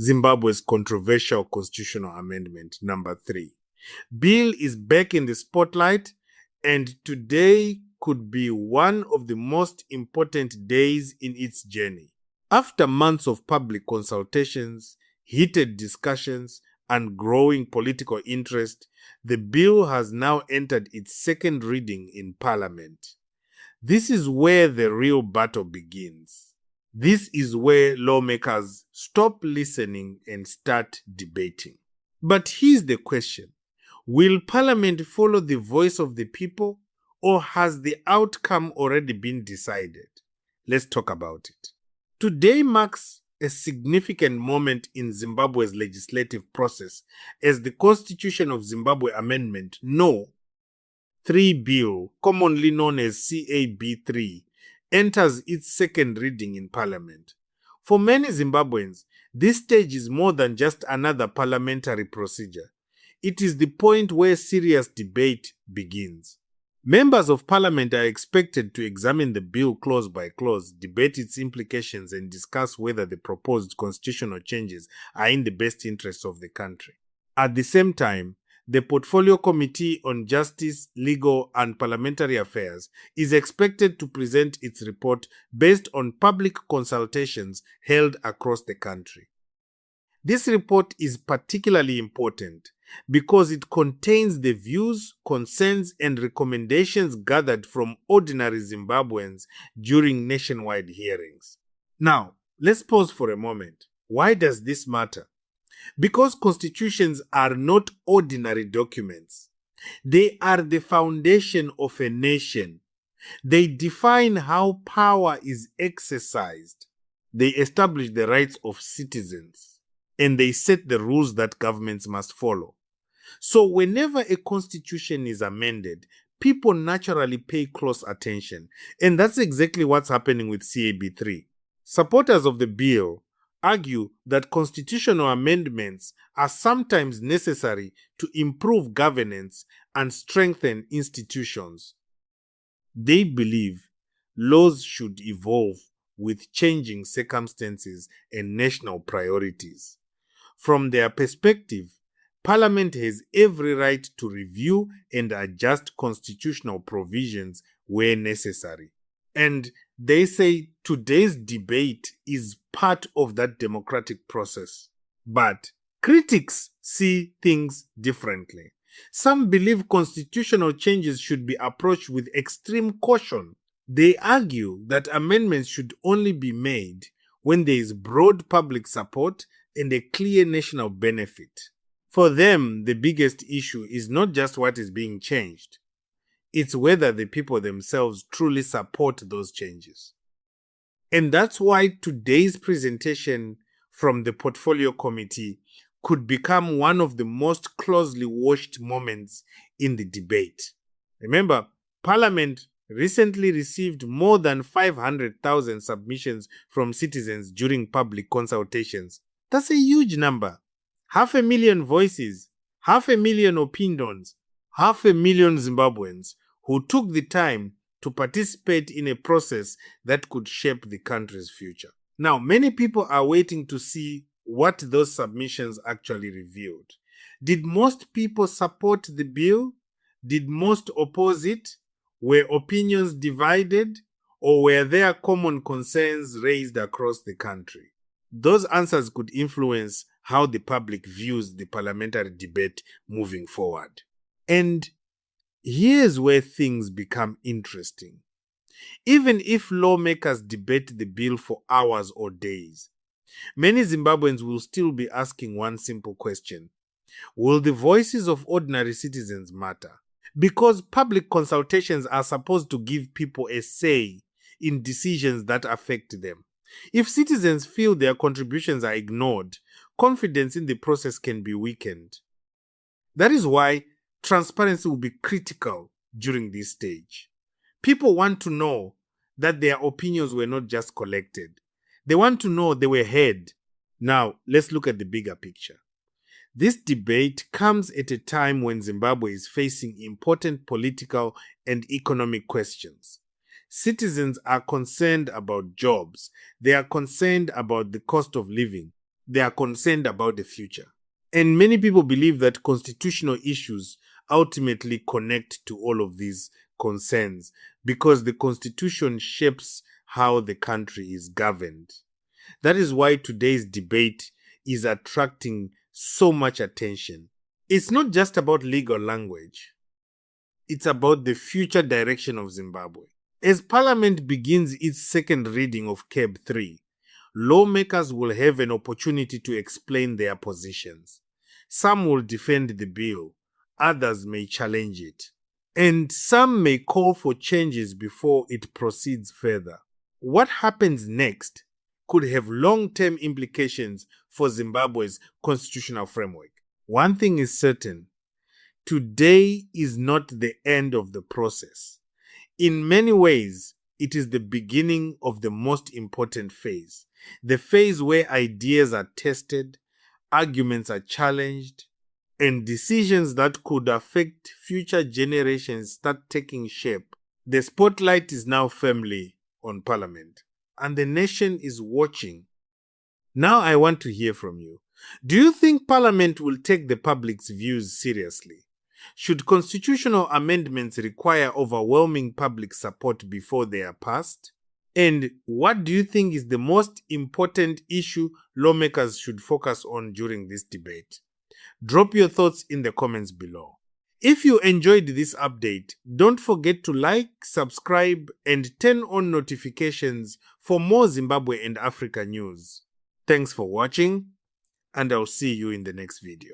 Zimbabwe's controversial constitutional amendment, number 3. Bill is back in the spotlight, and today could be one of the most important days in its journey. After months of public consultations, heated discussions, and growing political interest, the bill has now entered its second reading in Parliament. This is where the real battle begins. This is where lawmakers stop listening and start debating. But here's the question. Will Parliament follow the voice of the people, or has the outcome already been decided? Let's talk about it. Today marks a significant moment in Zimbabwe's legislative process as the Constitution of Zimbabwe Amendment No. 3 Bill, commonly known as CAB3, enters its second reading in Parliament. For many Zimbabweans, this stage is more than just another parliamentary procedure. It is the point where serious debate begins. Members of Parliament are expected to examine the bill clause by clause, debate its implications, and discuss whether the proposed constitutional changes are in the best interests of the country. At the same time, the Portfolio Committee on Justice, Legal and Parliamentary Affairs is expected to present its report based on public consultations held across the country. This report is particularly important because it contains the views, concerns, and recommendations gathered from ordinary Zimbabweans during nationwide hearings. Now, let's pause for a moment. Why does this matter? Because constitutions are not ordinary documents. They are the foundation of a nation. They define how power is exercised. They establish the rights of citizens. And they set the rules that governments must follow. So whenever a constitution is amended, people naturally pay close attention. And that's exactly what's happening with CAB3. Supporters of the bill argue that constitutional amendments are sometimes necessary to improve governance and strengthen institutions. They believe laws should evolve with changing circumstances and national priorities. From their perspective, Parliament has every right to review and adjust constitutional provisions where necessary. And they say today's debate is part of that democratic process. But critics see things differently. Some believe constitutional changes should be approached with extreme caution. They argue that amendments should only be made when there is broad public support and a clear national benefit. For them, the biggest issue is not just what is being changed. It's whether the people themselves truly support those changes. And that's why today's presentation from the Portfolio Committee could become one of the most closely watched moments in the debate. Remember, Parliament recently received more than 500,000 submissions from citizens during public consultations. That's a huge number. 500,000 voices, 500,000 opinions, 500,000 Zimbabweans who took the time to participate in a process that could shape the country's future. Now, many people are waiting to see what those submissions actually revealed. Did most people support the bill? Did most oppose it? Were opinions divided? Or were there common concerns raised across the country? Those answers could influence how the public views the parliamentary debate moving forward. And here's where things become interesting. Even if lawmakers debate the bill for hours or days, many Zimbabweans will still be asking one simple question. Will the voices of ordinary citizens matter? Because public consultations are supposed to give people a say in decisions that affect them. If citizens feel their contributions are ignored, confidence in the process can be weakened. That is why transparency will be critical during this stage. People want to know that their opinions were not just collected. They want to know they were heard. Now, let's look at the bigger picture. This debate comes at a time when Zimbabwe is facing important political and economic questions. Citizens are concerned about jobs. They are concerned about the cost of living. they are concerned about the future. And many people believe that constitutional issues ultimately connect to all of these concerns because the constitution shapes how the country is governed. That is why today's debate is attracting so much attention. It's not just about legal language. It's about the future direction of Zimbabwe. As Parliament begins its second reading of CAB3, lawmakers will have an opportunity to explain their positions. Some will defend the bill, others may challenge it, and some may call for changes before it proceeds further. What happens next could have long-term implications for Zimbabwe's constitutional framework. One thing is certain: today is not the end of the process. In many ways, it is the beginning of the most important phase, the phase where ideas are tested, arguments are challenged, and decisions that could affect future generations start taking shape. The spotlight is now firmly on Parliament, and the nation is watching. Now I want to hear from you. Do you think Parliament will take the public's views seriously? Should constitutional amendments require overwhelming public support before they are passed? And what do you think is the most important issue lawmakers should focus on during this debate? Drop your thoughts in the comments below. If you enjoyed this update, don't forget to like, subscribe, and turn on notifications for more Zimbabwe and Africa news. Thanks for watching, and I'll see you in the next video.